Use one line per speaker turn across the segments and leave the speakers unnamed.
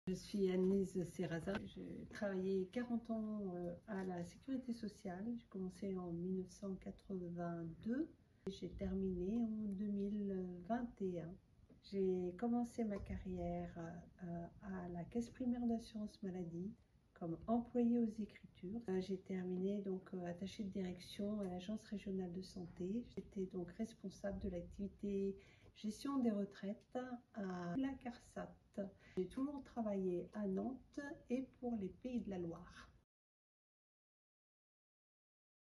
Je suis Anne-Lise Serrazin. J'ai travaillé 40 ans à la Sécurité sociale. J'ai commencé en 1982 et j'ai terminé en 2021. J'ai commencé ma carrière à la Caisse primaire d'assurance maladie comme employée aux écritures. J'ai terminé donc attachée de direction à l'Agence régionale de santé. J'étais donc responsable de l'activité gestion des retraites à la CARSAT. J'ai toujours travaillé à Nantes et pour les Pays de la Loire.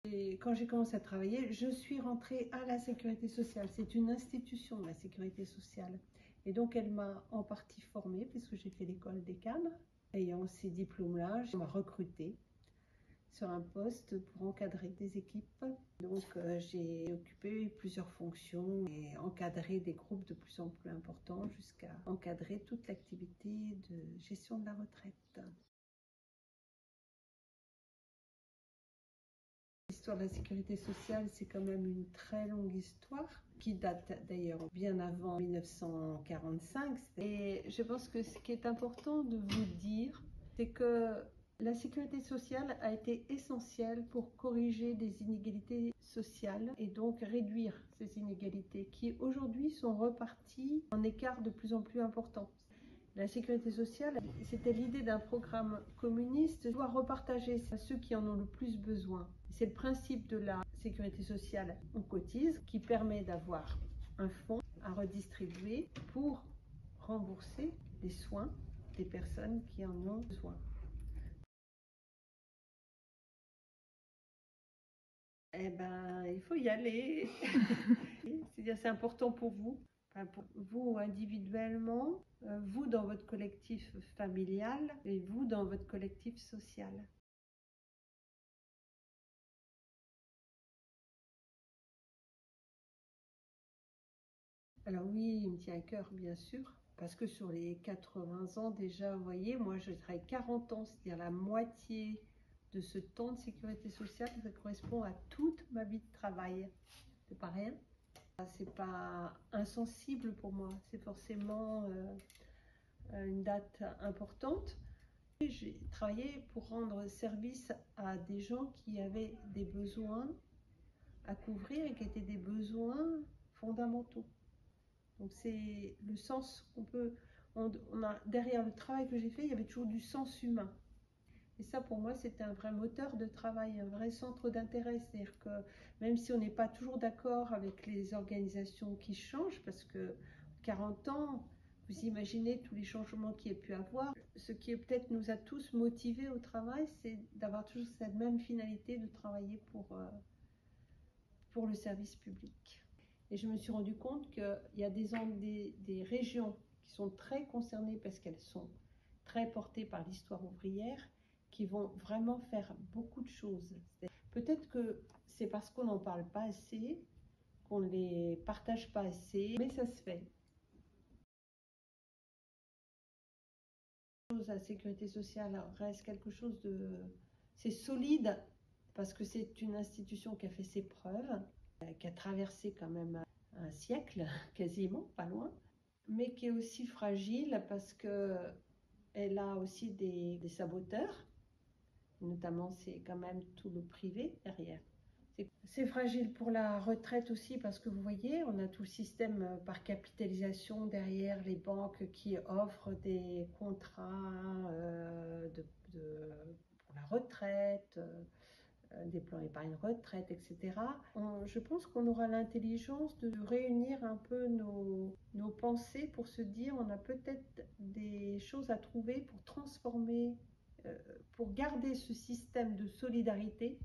Et quand j'ai commencé à travailler, je suis rentrée à la Sécurité sociale. C'est une institution, la Sécurité sociale. Et donc, elle m'a en partie formée, puisque j'ai fait l'école des cadres. Ayant ces diplômes-là, je m'a recrutée sur un poste pour encadrer des équipes. Donc, j'ai occupé plusieurs fonctions et encadré des groupes de plus en plus importants jusqu'à encadrer toute l'activité de gestion de la retraite. L'histoire de la sécurité sociale, c'est quand même une très longue histoire qui date d'ailleurs bien avant 1945. Et je pense que ce qui est important de vous dire, c'est que la sécurité sociale a été essentielle pour corriger des inégalités sociales et donc réduire ces inégalités qui aujourd'hui sont reparties en écarts de plus en plus importants. La sécurité sociale, c'était l'idée d'un programme communiste, doit repartager à ceux qui en ont le plus besoin. C'est le principe de la sécurité sociale, on cotise, qui permet d'avoir un fonds à redistribuer pour rembourser les soins des personnes qui en ont besoin. Eh ben, il faut y aller. C'est-à-dire, c'est important pour vous. Pour vous individuellement, vous dans votre collectif familial et vous dans votre collectif social. Alors oui, il me tient à cœur, bien sûr, parce que sur les 80 ans déjà, vous voyez, moi je travaille 40 ans, c'est-à-dire la moitié de ce temps de sécurité sociale, ça correspond à toute ma vie de travail. C'est pas rien. C'est pas insensible pour moi, c'est forcément une date importante. J'ai travaillé pour rendre service à des gens qui avaient des besoins à couvrir et qui étaient des besoins fondamentaux. Donc c'est le sens qu'on peut, on a derrière le travail que j'ai fait, il y avait toujours du sens humain. Et ça, pour moi, c'était un vrai moteur de travail, un vrai centre d'intérêt. C'est-à-dire que même si on n'est pas toujours d'accord avec les organisations qui changent, parce que 40 ans, vous imaginez tous les changements qu'il y a pu avoir. Ce qui peut-être nous a tous motivés au travail, c'est d'avoir toujours cette même finalité de travailler pour le service public. Et je me suis rendu compte qu'il y a des régions qui sont très concernées parce qu'elles sont très portées par l'histoire ouvrière, qui vont vraiment faire beaucoup de choses. Peut-être que c'est parce qu'on n'en parle pas assez, qu'on ne les partage pas assez, mais ça se fait. La sécurité sociale reste quelque chose de... C'est solide parce que c'est une institution qui a fait ses preuves, qui a traversé quand même un siècle, quasiment, pas loin, mais qui est aussi fragile parce qu'elle a aussi des saboteurs. Notamment, c'est quand même tout le privé derrière. C'est fragile pour la retraite aussi parce que vous voyez, on a tout le système par capitalisation derrière les banques qui offrent des contrats pour la retraite, des plans épargne retraite, etc. Je pense qu'on aura l'intelligence de réunir un peu nos pensées pour se dire on a peut-être des choses à trouver pour transformer, pour garder ce système de solidarité